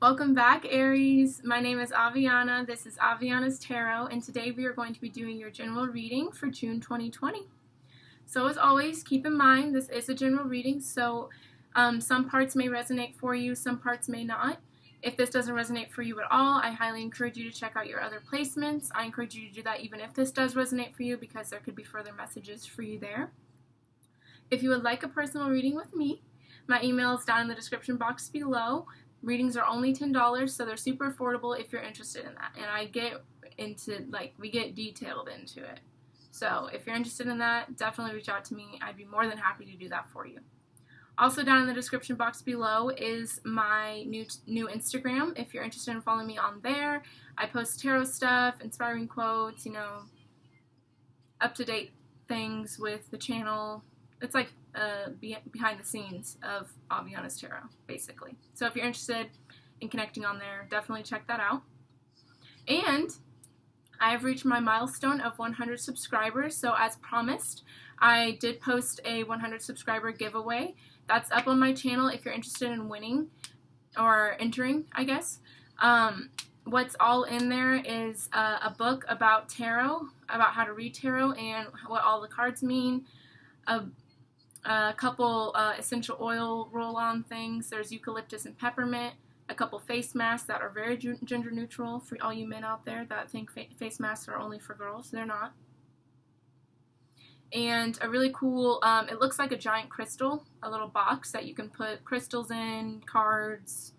Welcome back, Aries. My name is Aviana. This is Aviana's Tarot, and today we are going to be doing your general reading for June 2020. So as always, keep in mind this is a general reading, so some parts may resonate for you, some parts may not. If this doesn't resonate for you at all, I highly encourage you to check out your other placements. I encourage you to do that even if this does resonate for you, because there could be further messages for you there. If you would like a personal reading with me, my email is down in the description box below. Readings are only $10, so they're super affordable if you're interested in that. And I get into, we get detailed into it. So if you're interested in that, definitely reach out to me. I'd be more than happy to do that for you. Also down in the description box below is my new Instagram. If you're interested in following me on there, I post tarot stuff, inspiring quotes, up-to-date things with the channel. It's like behind the scenes of Aviana's Tarot, basically. So if you're interested in connecting on there, definitely check that out. And I have reached my milestone of 100 subscribers, so as promised, I did post a 100 subscriber giveaway. That's up on my channel if you're interested in winning, or entering, I guess. What's all in there is a book about tarot, about how to read tarot and what all the cards mean, a couple essential oil roll-on things. There's eucalyptus and peppermint, a couple face masks that are very gender neutral for all you men out there that think face masks are only for girls. They're not. And a really cool, it looks like a giant crystal, a little box that you can put crystals in, cards,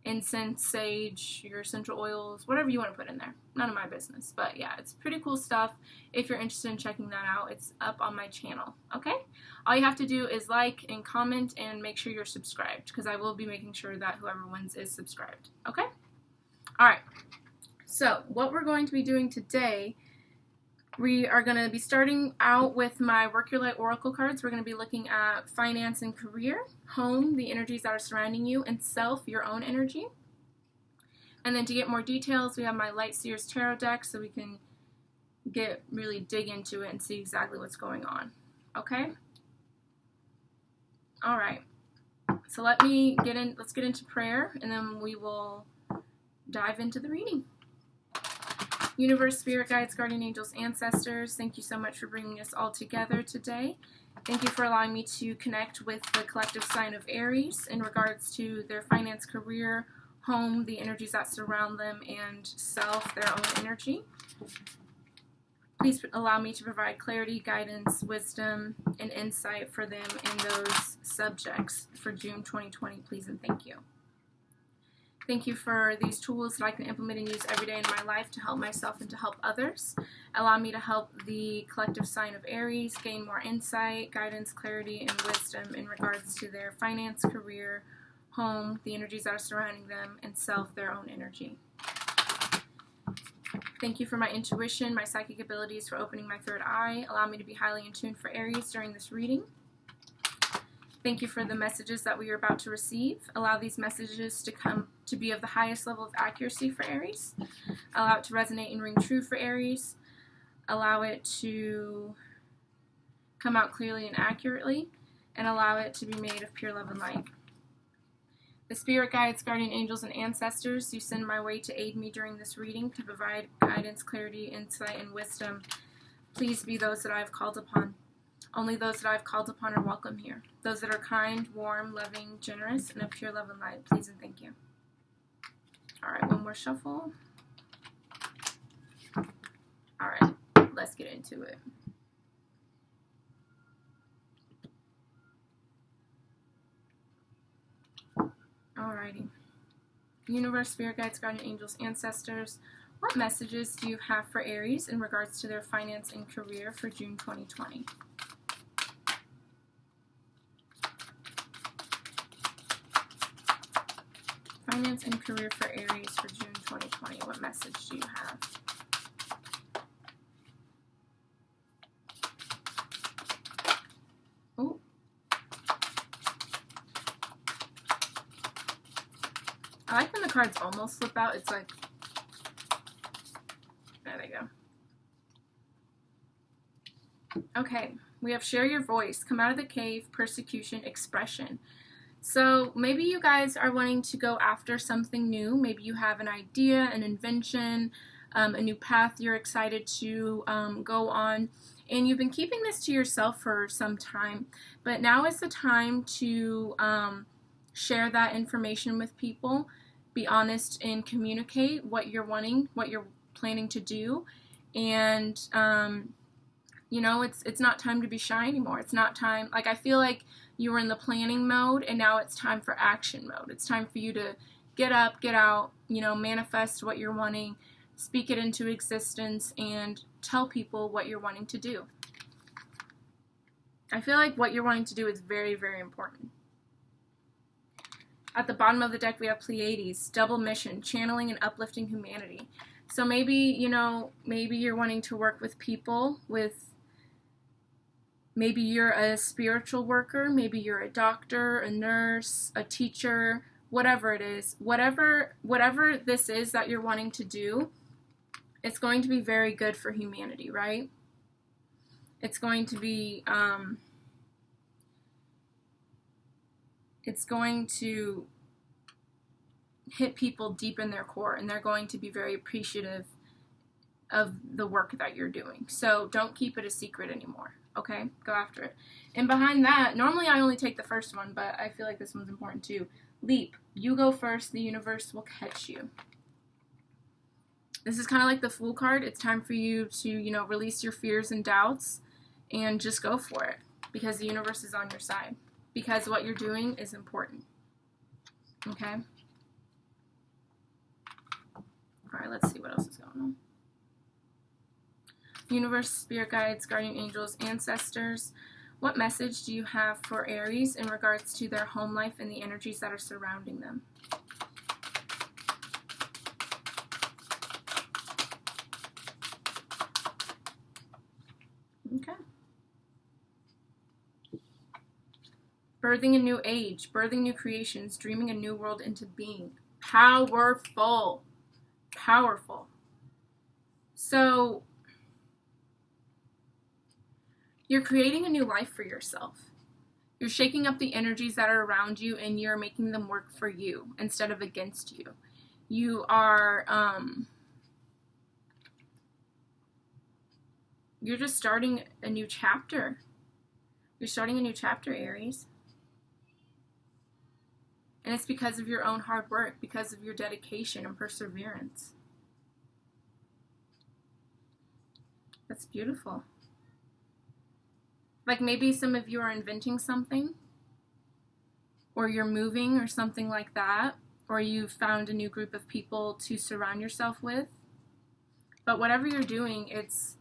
incense, sage, your essential oils, whatever you want to put in there. None of my business. But yeah, it's pretty cool stuff. If you're interested in checking that out, it's up on my channel. Okay? All you have to do is like and comment and make sure you're subscribed, because I will be making sure that whoever wins is subscribed. Okay? Alright. So, what we're going to be doing today, we are going to be starting out with my Work Your Light Oracle cards. We're going to be looking at finance and career, home, the energies that are surrounding you, and self, your own energy. And then to get more details, we have my Light Seers Tarot deck, so we can really dig into it and see exactly what's going on. Okay? Alright. So let's get into prayer, and then we will dive into the reading. Universe, spirit guides, guardian angels, ancestors, thank you so much for bringing us all together today. Thank you for allowing me to connect with the collective sign of Aries in regards to their finance, career, home, the energies that surround them, and self, their own energy. Please allow me to provide clarity, guidance, wisdom, and insight for them in those subjects for June 2020, please and thank you. Thank you for these tools that I can implement and use every day in my life to help myself and to help others. Allow me to help the collective sign of Aries gain more insight, guidance, clarity, and wisdom in regards to their finance, career, home, the energies that are surrounding them, and self, their own energy. Thank you for my intuition, my psychic abilities, for opening my third eye. Allow me to be highly in tune for Aries during this reading. Thank you for the messages that we are about to receive. Allow these messages to be of the highest level of accuracy for Aries. Allow it to resonate and ring true for Aries. Allow it to come out clearly and accurately. And allow it to be made of pure love and light. The spirit guides, guardian angels, and ancestors you send my way to aid me during this reading to provide guidance, clarity, insight, and wisdom, please be those that I have called upon. Only those that I have called upon are welcome here. Those that are kind, warm, loving, generous, and of pure love and light, please and thank you. Alright, one more shuffle. Alright, let's get into it. Alrighty. Universe, spirit guides, guardian angels, ancestors, what messages do you have for Aries in regards to their finance and career for June 2020? Finance and career for Aries for June 2020. What message do you have? Oh. I like when the cards almost slip out. It's like, there they go. Okay, we have share your voice, come out of the cave, persecution, expression. So maybe you guys are wanting to go after something new. Maybe you have an idea, an invention, a new path you're excited to go on. And you've been keeping this to yourself for some time. But now is the time to share that information with people. Be honest and communicate what you're wanting, what you're planning to do. And, you know, it's not time to be shy anymore. It's not time. Like, I feel like you were in the planning mode, and now it's time for action mode. It's time for you to get up, get out, you know, manifest what you're wanting, speak it into existence, and tell people what you're wanting to do. I feel like what you're wanting to do is very, very important. At the bottom of the deck, we have Pleiades, double mission, channeling and uplifting humanity. So maybe, you know, maybe you're wanting to work with people, maybe you're a spiritual worker, maybe you're a doctor, a nurse, a teacher, whatever it is. Whatever this is that you're wanting to do, it's going to be very good for humanity, right? It's going to be, it's going to hit people deep in their core, and they're going to be very appreciative of the work that you're doing. So don't keep it a secret anymore, okay? Go after it. And behind that, normally I only take the first one, but I feel like this one's important too. Leap. You go first, the universe will catch you. This is kind of like the Fool card. It's time for you to, you know, release your fears and doubts and just go for it, because the universe is on your side, because what you're doing is important, okay? All right, let's see what else is going on. Universe, spirit guides, guardian angels, ancestors. What message do you have for Aries in regards to their home life and the energies that are surrounding them? Okay. Birthing a new age, birthing new creations, dreaming a new world into being. Powerful. Powerful. So, you're creating a new life for yourself. You're shaking up the energies that are around you, and you're making them work for you instead of against you. You are, you're just starting a new chapter. You're starting a new chapter, Aries. And it's because of your own hard work, because of your dedication and perseverance. That's beautiful. Like maybe some of you are inventing something, or you're moving or something like that, or you've found a new group of people to surround yourself with. But whatever you're doing, it's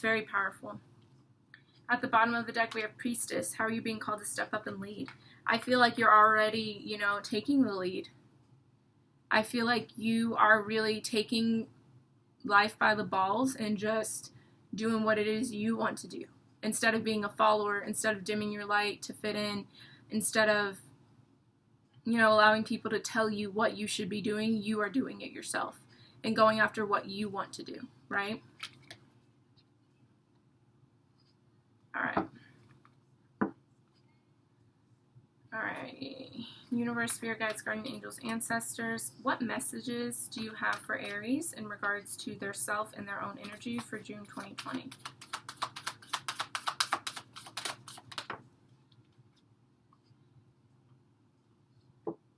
very powerful. At the bottom of the deck, we have Priestess. How are you being called to step up and lead? I feel like you're already, you know, taking the lead. I feel like you are really taking life by the balls and just doing what it is you want to do. Instead of being a follower, instead of dimming your light to fit in, instead of, you know, allowing people to tell you what you should be doing, you are doing it yourself and going after what you want to do, right? All right. All right. Universe, spirit guides, guardian angels, ancestors. What messages do you have for Aries in regards to their self and their own energy for June 2020?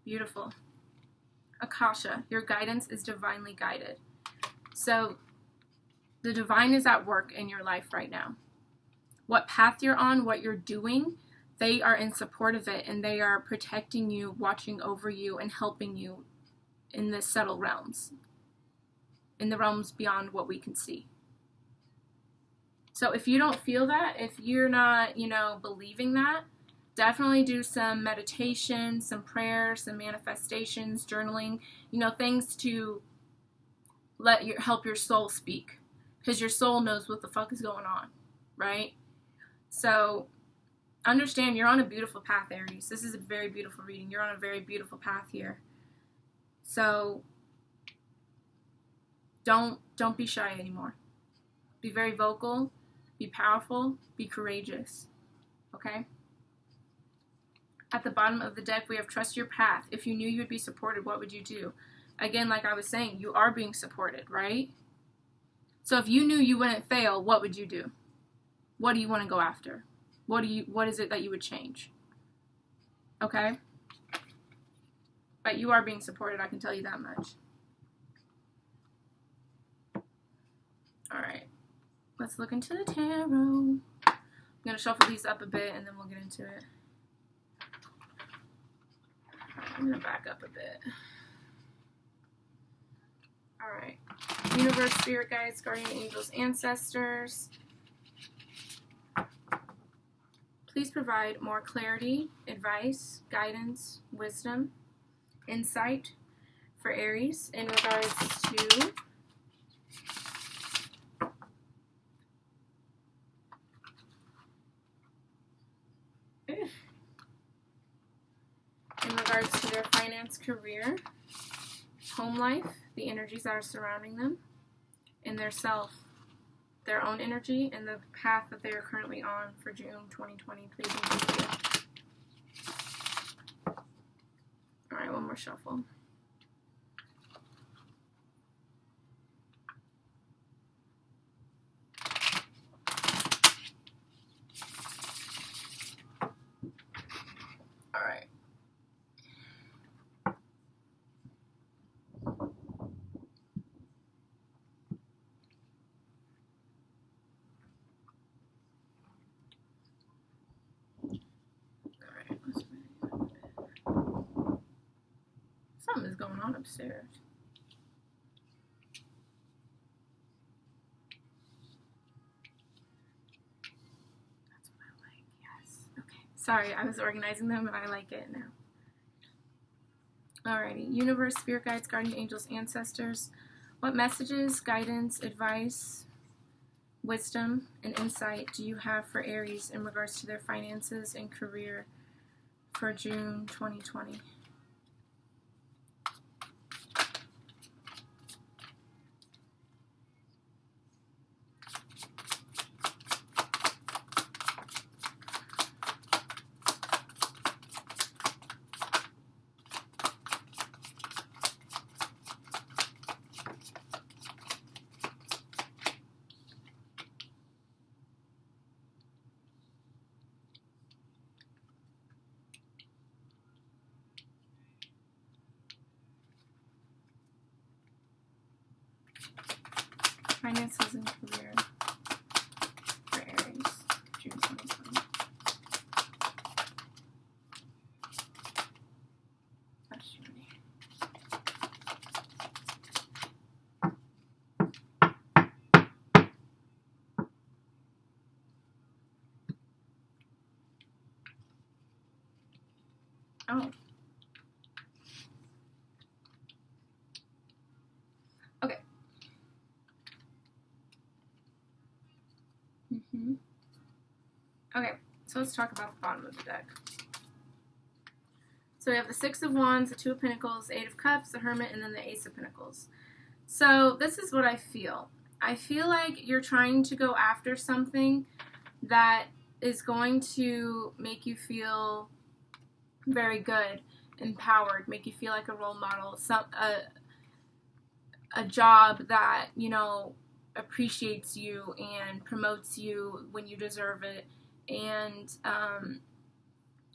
Beautiful. Akasha, your guidance is divinely guided. So the divine is at work in your life right now. What path you're on, what you're doing, they are in support of it, and they are protecting you, watching over you, and helping you in the subtle realms, in the realms beyond what we can see. So if you don't feel that, if you're not, you know, believing that, definitely do some meditation, some prayers, some manifestations, journaling, you know, things to help your soul speak, because your soul knows what the fuck is going on, right? So understand you're on a beautiful path, Aries. This is a very beautiful reading. You're on a very beautiful path here. So don't be shy anymore. Be very vocal, be powerful, be courageous. Okay? At the bottom of the deck, we have trust your path. If you knew you would be supported, what would you do? Again, like I was saying, you are being supported, right? So if you knew you wouldn't fail, what would you do? What do you want to go after? What is it that you would change? Okay? But you are being supported, I can tell you that much. Alright. Let's look into the tarot. I'm going to shuffle these up a bit and then we'll get into it. I'm going to back up a bit. Alright. Universe, spirit guides, guardian angels, ancestors. Please provide more clarity, advice, guidance, wisdom, insight for Aries in regards to their finance, career, home life, the energies that are surrounding them, and their self, their own energy, and the path that they are currently on for June 2020. Please and thank you. Alright, one more shuffle. Alright. Something is going on upstairs. That's what I like, yes. Okay, sorry, I was organizing them and I like it now. Alrighty, universe, spirit guides, guardian angels, ancestors. What messages, guidance, advice, wisdom, and insight do you have for Aries in regards to their finances and career for June 2020? Finances and career for Aries, June 2020. Oh. Okay. Okay, so let's talk about the bottom of the deck. So we have the Six of Wands, the Two of Pentacles, Eight of Cups, the Hermit, and then the Ace of Pentacles. So this is what I feel. I feel like you're trying to go after something that is going to make you feel very good, empowered, make you feel like a role model, a job that, you know, appreciates you and promotes you when you deserve it, and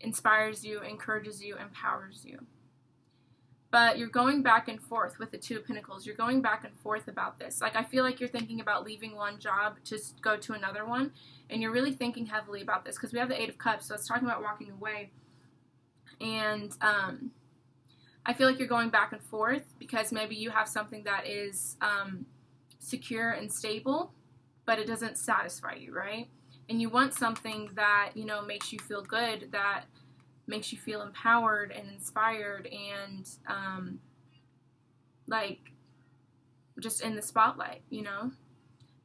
inspires you, encourages you, empowers you. But you're going back and forth with the Two of Pentacles. You're going back and forth about this. Like, I feel like you're thinking about leaving one job to go to another one, and you're really thinking heavily about this, because we have the Eight of Cups, so it's talking about walking away. And I feel like you're going back and forth because maybe you have something that is secure and stable, but it doesn't satisfy you, right? And you want something that, you know, makes you feel good, that makes you feel empowered and inspired and, like, just in the spotlight, you know?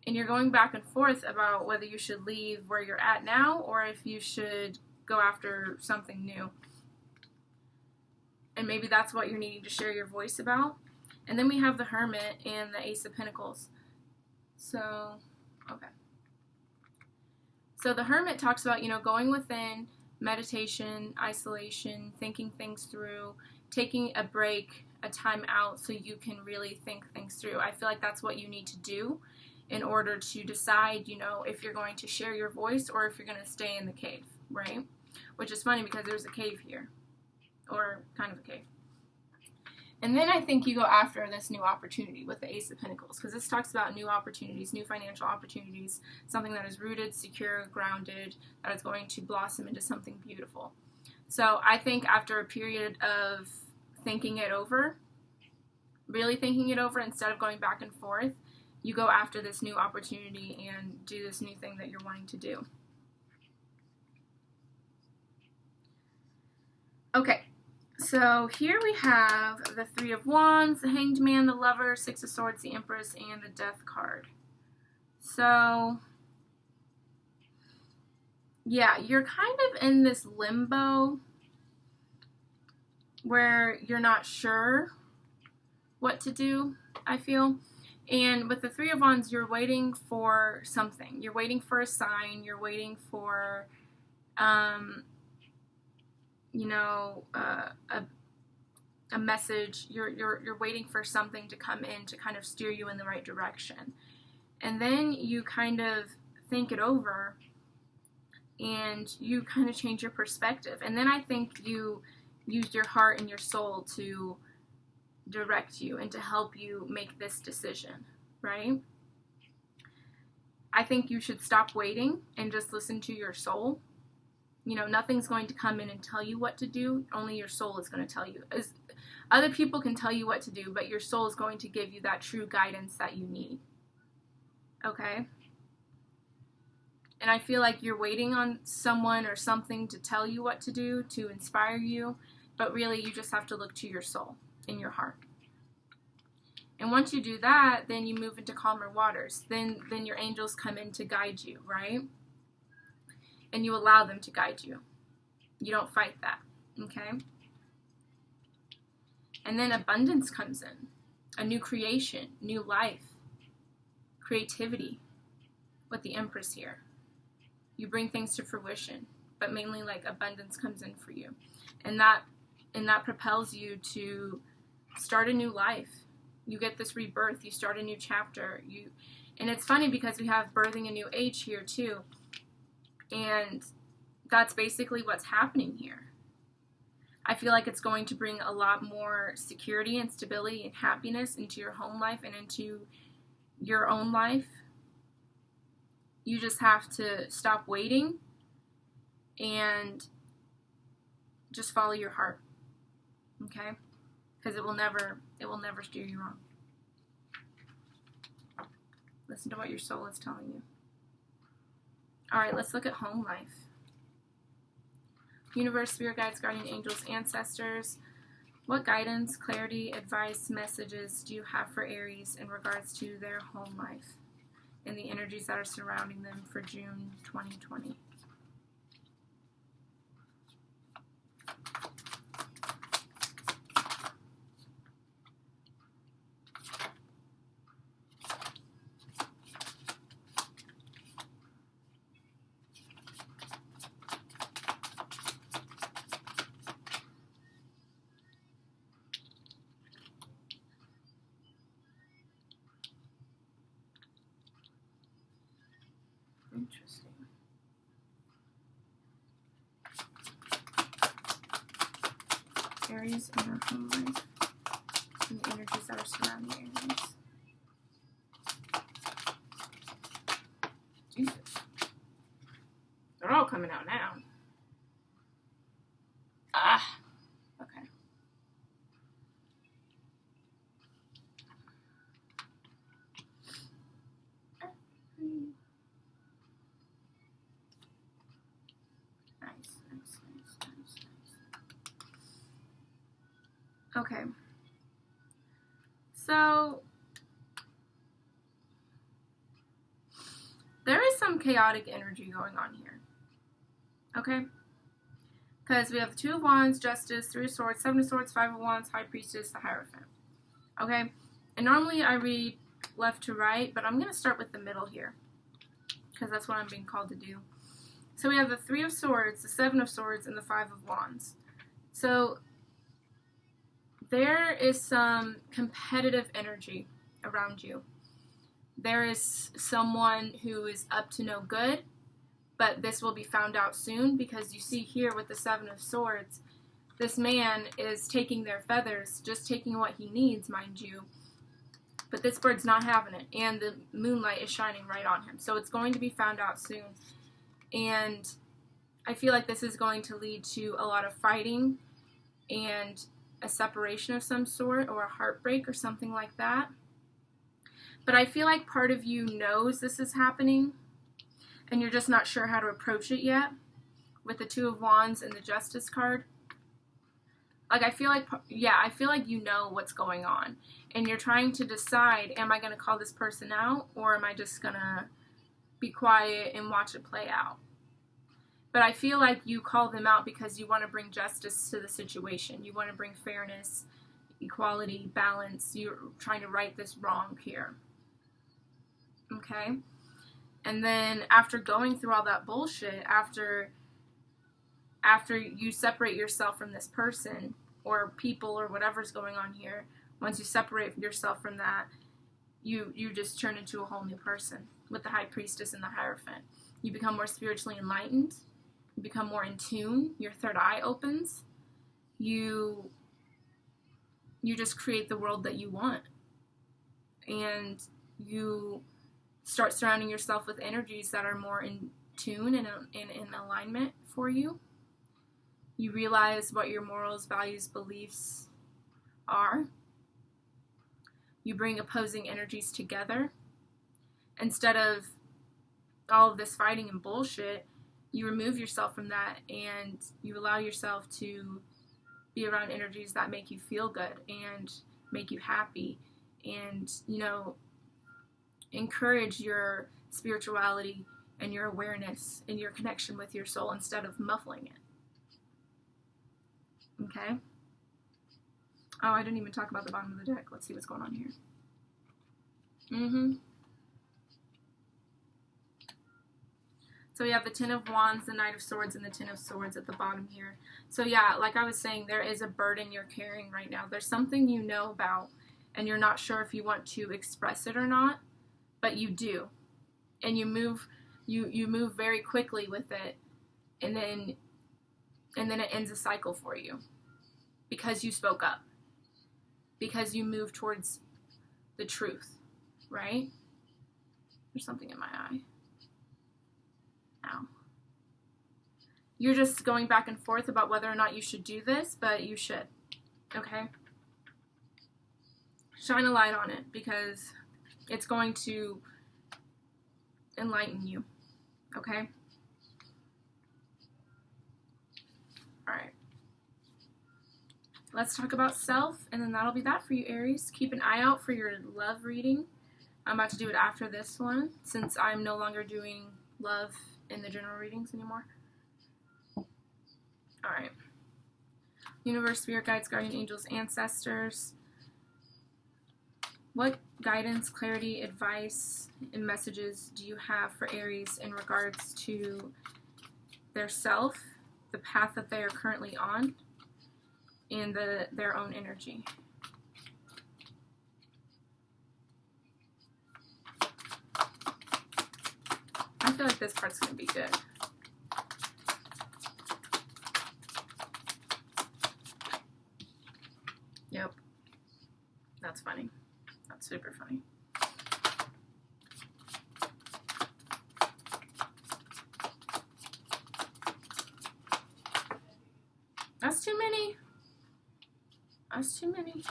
And you're going back and forth about whether you should leave where you're at now or if you should go after something new. And maybe that's what you're needing to share your voice about. And then we have the Hermit and the Ace of Pentacles. So, okay. So the Hermit talks about, you know, going within, meditation, isolation, thinking things through, taking a break, a time out so you can really think things through. I feel like that's what you need to do in order to decide, you know, if you're going to share your voice or if you're going to stay in the cave, right? Which is funny because there's a cave here, or kind of a cave. And then I think you go after this new opportunity with the Ace of Pentacles, because this talks about new opportunities, new financial opportunities, something that is rooted, secure, grounded, that is going to blossom into something beautiful. So I think after a period of thinking it over, really thinking it over instead of going back and forth, you go after this new opportunity and do this new thing that you're wanting to do. Okay. So here we have the Three of Wands, the Hanged Man, the Lover, Six of Swords, the Empress, and the Death card. So, yeah, you're kind of in this limbo where you're not sure what to do, I feel. And with the Three of Wands, you're waiting for something. You're waiting for a sign. You're waiting for a message. You're waiting for something to come in to kind of steer you in the right direction. And then you kind of think it over and you kind of change your perspective. And then I think you use your heart and your soul to direct you and to help you make this decision, right? I think you should stop waiting and just listen to your soul. You know, nothing's going to come in and tell you what to do. Only your soul is going to tell you. Other people can tell you what to do, but your soul is going to give you that true guidance that you need. Okay? And I feel like you're waiting on someone or something to tell you what to do, to inspire you, but really you just have to look to your soul and your heart. And once you do that, then you move into calmer waters. Then your angels come in to guide you, right? And you allow them to guide you. You don't fight that, okay? And then abundance comes in. A new creation, new life, creativity with the Empress here. You bring things to fruition, but mainly like abundance comes in for you. And that propels you to start a new life. You get this rebirth, you start a new chapter. And it's funny because we have birthing a new age here too. And that's basically what's happening here. I feel like it's going to bring a lot more security and stability and happiness into your home life and into your own life. You just have to stop waiting and just follow your heart, okay? Because it will never steer you wrong. Listen to what your soul is telling you. All right, let's look at home life. Universe, spirit guides, guardian angels, ancestors. What guidance, clarity, advice, messages do you have for Aries in regards to their home life and the energies that are surrounding them for June 2020? Interesting. Aries and their home life and the energies that are surrounding Aries. Jesus. They're all coming out now. Ah. Okay. Nice. Okay. So there is some chaotic energy going on here. Okay? Because we have the Two of Wands, Justice, Three of Swords, Seven of Swords, Five of Wands, High Priestess, the Hierophant. Okay? And normally I read left to right, but I'm going to start with the middle here. Because that's what I'm being called to do. So we have the Three of Swords, the Seven of Swords, and the Five of Wands. So there is some competitive energy around you. There is someone who is up to no good, but this will be found out soon, because you see here with the Seven of Swords, this man is taking their feathers, just taking what he needs, mind you, but this bird's not having it, and the moonlight is shining right on him. So it's going to be found out soon, and I feel like this is going to lead to a lot of fighting and a separation of some sort, or a heartbreak or something like that. But I feel like part of you knows this is happening, and you're just not sure how to approach it yet, with the Two of Wands and the Justice card. Like, I feel like you know what's going on, and you're trying to decide, am I going to call this person out, or am I just going to be quiet and watch it play out? But I feel like you call them out because you want to bring justice to the situation. You want to bring fairness, equality, balance. You're trying to right this wrong here. Okay? And then after going through all that bullshit, after you separate yourself from this person or people or whatever's going on here, once you separate yourself from that, you just turn into a whole new person with the High Priestess and the Hierophant. You become more spiritually enlightened. You become more in tune. Your third eye opens. You just create the world that you want. And you start surrounding yourself with energies that are more in tune and in alignment for you. You realize what your morals, values, beliefs are. You bring opposing energies together. Instead of all of this fighting and bullshit, you remove yourself from that, and you allow yourself to be around energies that make you feel good and make you happy, and, encourage your spirituality and your awareness and your connection with your soul instead of muffling it. Okay? Oh, I didn't even talk about the bottom of the deck. Let's see what's going on here. So we have the Ten of Wands, the Knight of Swords, and the Ten of Swords at the bottom here. So yeah, like I was saying, there is a burden you're carrying right now. There's something you know about, and you're not sure if you want to express it or not, but you do. And you move very quickly with it, and then it ends a cycle for you. Because you spoke up. Because you move towards the truth, right? There's something in my eye. Ow. You're just going back and forth about whether or not you should do this, but you should. Okay? Shine a light on it, because it's going to enlighten you. Okay? Alright. Let's talk about self, and then that'll be that for you, Aries. Keep an eye out for your love reading. I'm about to do it after this one, since I'm no longer doing love in the general readings anymore. Alright. Universe, Spirit Guides, Guardian Angels, Ancestors. What guidance, clarity, advice, and messages do you have for Aries in regards to their self, the path that they are currently on, and their own energy? I feel like this part's going to be good. Yep. That's funny. That's super funny. That's too many. That's too many.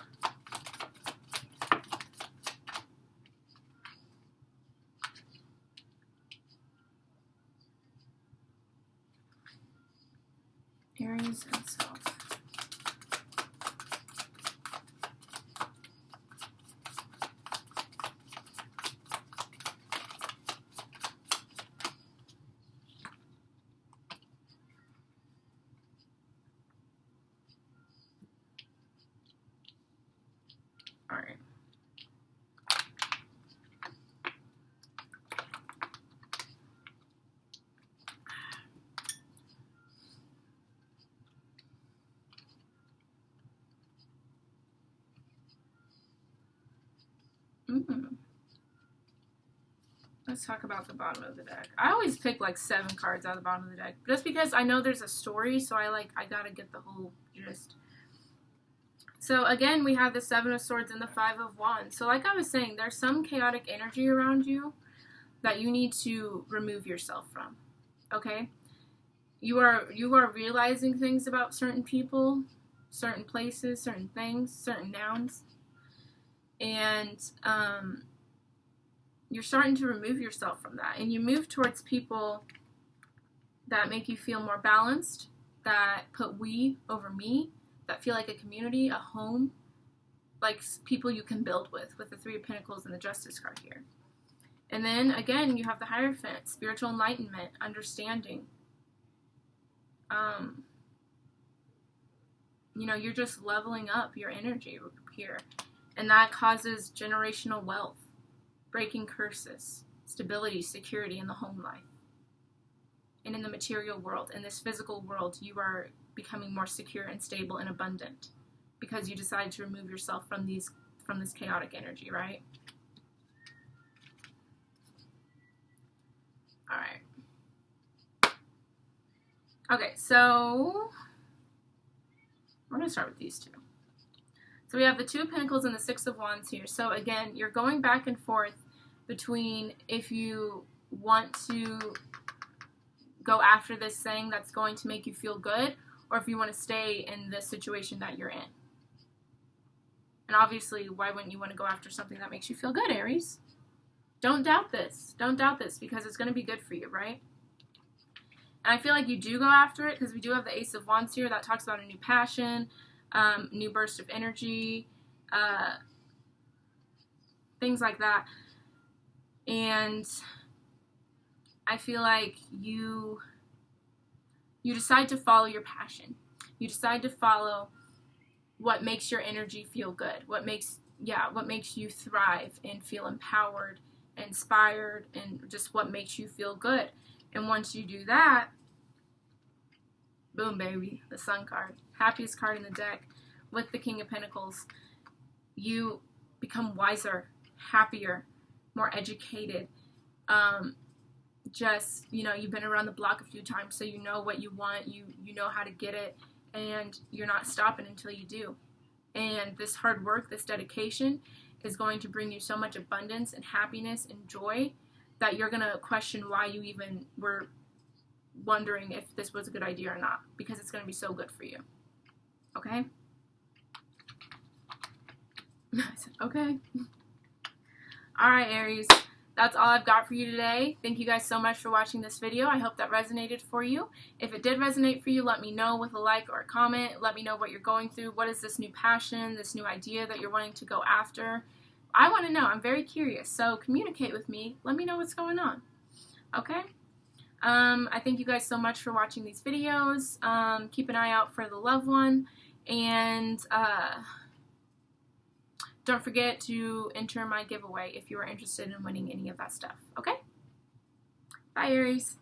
Aries and self. All right. Let's talk about the bottom of the deck. I always pick like 7 cards out of the bottom of the deck, just because I know there's a story, so I gotta get the whole gist. So again, we have the 7 of Swords and the 5 of Wands. So like I was saying, there's some chaotic energy around you that you need to remove yourself from. Okay? You are realizing things about certain people, certain places, certain things, certain nouns, and you're starting to remove yourself from that, and you move towards people that make you feel more balanced, that put we over me, that feel like a community, a home, like people you can build with the 3 of Pentacles and the Justice card here. And then again, you have the Hierophant, spiritual enlightenment, understanding. You know, you're just leveling up your energy here, and that causes generational wealth, breaking curses, stability, security in the home life, and in the material world. In this physical world, you are becoming more secure and stable and abundant because you decided to remove yourself from this chaotic energy, right? All right. Okay, so we're going to start with these 2. So we have the 2 of Pentacles and the 6 of Wands here. So again, you're going back and forth between if you want to go after this thing that's going to make you feel good, or if you want to stay in the situation that you're in. And obviously, why wouldn't you want to go after something that makes you feel good, Aries? Don't doubt this. Don't doubt this, because it's going to be good for you, right? And I feel like you do go after it, because we do have the Ace of Wands here that talks about a new passion, new burst of energy, things like that. And I feel like you decide to follow your passion. You decide to follow what makes your energy feel good, what makes you thrive and feel empowered, inspired, and just what makes you feel good. And once you do that, boom, baby, the Sun card, happiest card in the deck, with the King of Pentacles, you become wiser, happier, more educated. Just, you know, you've been around the block a few times, so you know what you want, you know how to get it, and you're not stopping until you do. And this hard work, this dedication, is going to bring you so much abundance and happiness and joy that you're going to question why you even were wondering if this was a good idea or not, because it's going to be so good for you. Okay? I said, okay. All right, Aries. That's all I've got for you today. Thank you guys so much for watching this video. I hope that resonated for you. If it did resonate for you, let me know with a like or a comment. Let me know what you're going through. What is this new passion, this new idea that you're wanting to go after? I want to know. I'm very curious. So communicate with me. Let me know what's going on. Okay? I thank you guys so much for watching these videos. Keep an eye out for the loved one. And don't forget to enter my giveaway if you are interested in winning any of that stuff. Okay? Bye, Aries.